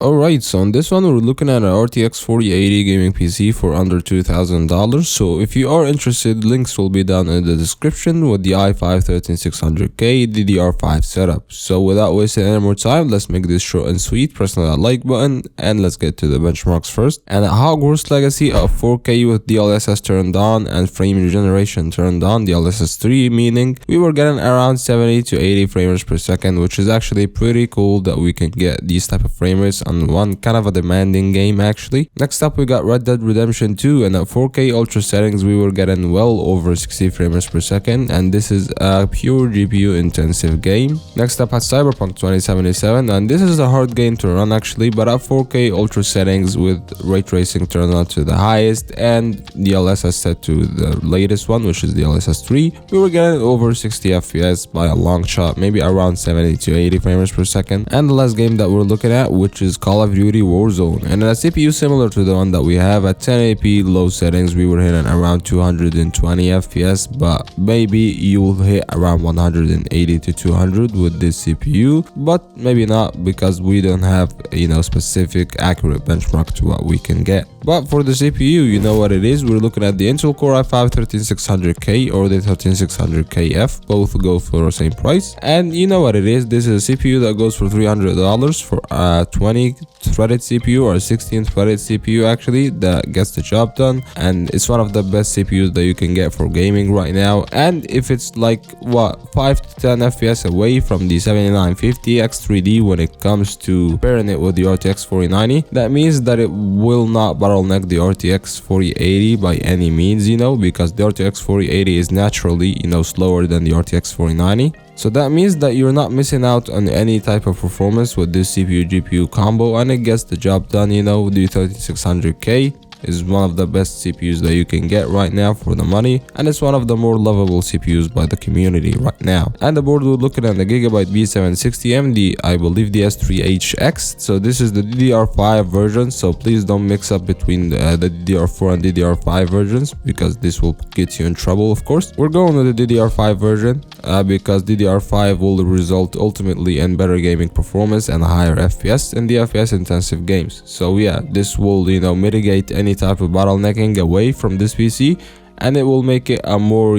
Alright, so on this one we're looking at an RTX 4080 gaming PC for under $2,000. So if you are interested, links will be down in the description with the i5 13600K DDR5 setup. So without wasting any more time, let's make this short and sweet. Press that like button and let's get to the benchmarks first. And at Hogwarts Legacy of 4K with DLSS turned on and frame regeneration turned on, DLSS 3, meaning we were getting around 70 to 80 frames per second, which is actually pretty cool that we can get these type of frame rates on one kind of a demanding game actually. Next up we got Red Dead Redemption 2, and at 4K ultra settings we were getting well over 60 frames per second, and this is a pure GPU intensive game. Next up at Cyberpunk 2077, and this is a hard game to run actually, but at 4K ultra settings with ray tracing turned on to the highest and DLSS set to the latest one, which is DLSS 3, we were getting over 60 FPS by a long shot, maybe around 70 to 80 frames per second. And the last game that we're looking at, which is Call of Duty Warzone, and a CPU similar to the one that we have at 1080p low settings we were hitting around 220 FPS, but maybe you will hit around 180 to 200 with this CPU, but maybe not because we don't have specific accurate benchmark to what we can get. But for the CPU, you know what it is, we're looking at the Intel Core i5 13600K or the 13600KF, both go for the same price. And you know what it is, this is a CPU that goes for $300 for a 20 threaded CPU or a 16 threaded CPU actually, that gets the job done, and it's one of the best CPUs that you can get for gaming right now. And if it's like 5 to 10 FPS away from the 7950 X3D when it comes to pairing it with the RTX 4090, that means that it will not bottleneck the RTX 4080 by any means, because the RTX 4080 is naturally slower than the RTX 4090. So that means that you're not missing out on any type of performance with this CPU GPU combo, and it gets the job done. The 3600K is one of the best CPUs that you can get right now for the money, and it's one of the more lovable CPUs by the community right now. And the board we're looking at the Gigabyte B760M, I believe the S3HX. So this is the DDR5 version, so please don't mix up between the DDR4 and DDR5 versions, because this will get you in trouble. Of course, we're going with the DDR5 version because DDR5 will result ultimately in better gaming performance and higher FPS in the FPS intensive games. So yeah, this will mitigate any type of bottlenecking away from this PC, and it will make it a more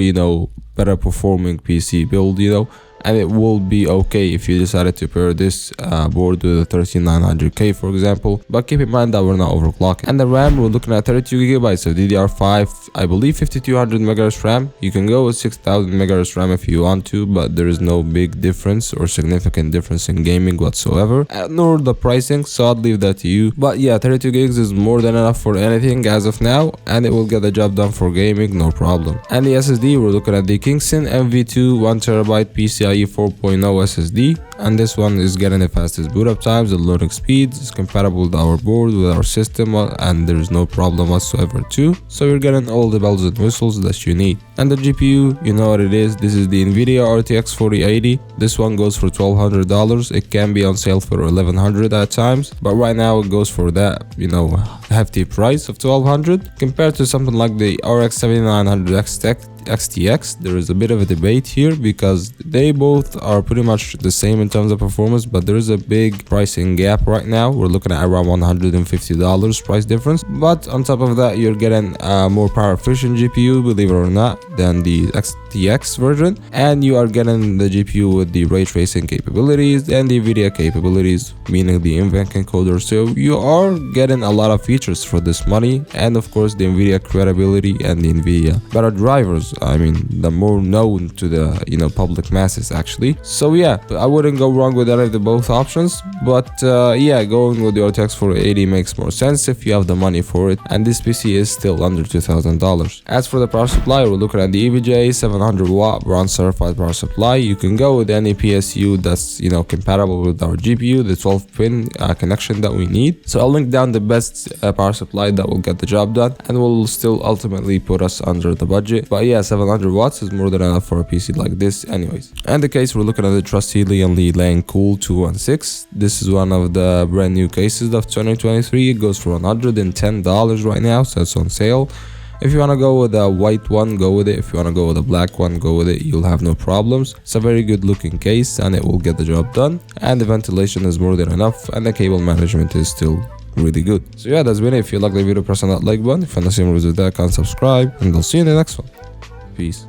better performing PC build, and it will be okay if you decided to pair this board with a 13900K for example, but keep in mind that we're not overclocking. And the RAM, we're looking at 32GB of DDR5, I believe 5200 MHz RAM. You can go with 6000 MHz RAM if you want to, but there is no big difference or significant difference in gaming whatsoever, nor the pricing, so I'd leave that to you. But yeah, 32 gigs is more than enough for anything as of now, and it will get the job done for gaming, no problem. And the SSD, we're looking at the Kingston MV2 1TB PCIe 4.0 SSD, and this one is getting the fastest boot up times and loading speeds. It's compatible with our board, with our system, and there's no problem whatsoever too. So you're getting all the bells and whistles that you need. And the GPU, you know what it is, this is the NVIDIA RTX 4080. This one goes for $1,200. It can be on sale for $1,100 at times, but right now it goes for that hefty price of $1,200 compared to something like the RX 7900 XTX. There is a bit of a debate here because they both are pretty much the same in terms of performance, but there is a big pricing gap right now. We're looking at around $150 price difference, but on top of that you're getting a more power efficient GPU, believe it or not, than the XTX version, and you are getting the GPU with the ray tracing capabilities and the NVIDIA capabilities, meaning the NVENC encoder. So you are getting a lot of features for this money, and of course the NVIDIA credibility and the NVIDIA better drivers, the more known to the public masses actually. So yeah, I wouldn't go wrong with any of the both options, but yeah, going with the RTX 4080 makes more sense if you have the money for it, and this PC is still under $2,000. As for the power supply, we're looking at the EVGA 700 watt bronze certified power supply. You can go with any PSU that's compatible with our GPU, the 12-pin connection that we need. So I'll link down the best power supply that will get the job done and will still ultimately put us under the budget. But yeah, 700 watts is more than enough for a PC like this anyways. And the case, we're looking at the trusty Lian Lane Cool 216. This is one of the brand new cases of 2023. It goes for $110 right now, so it's on sale. If you want to go with a white one, go with it. If you want to go with a black one, go with it. You'll have no problems. It's a very good looking case and it will get the job done. And the ventilation is more than enough and the cable management is still really good. So yeah, that's been it. If you like the video, press on that like button. If you want to see more videos, that, subscribe, and I'll see you in the next one. Peace.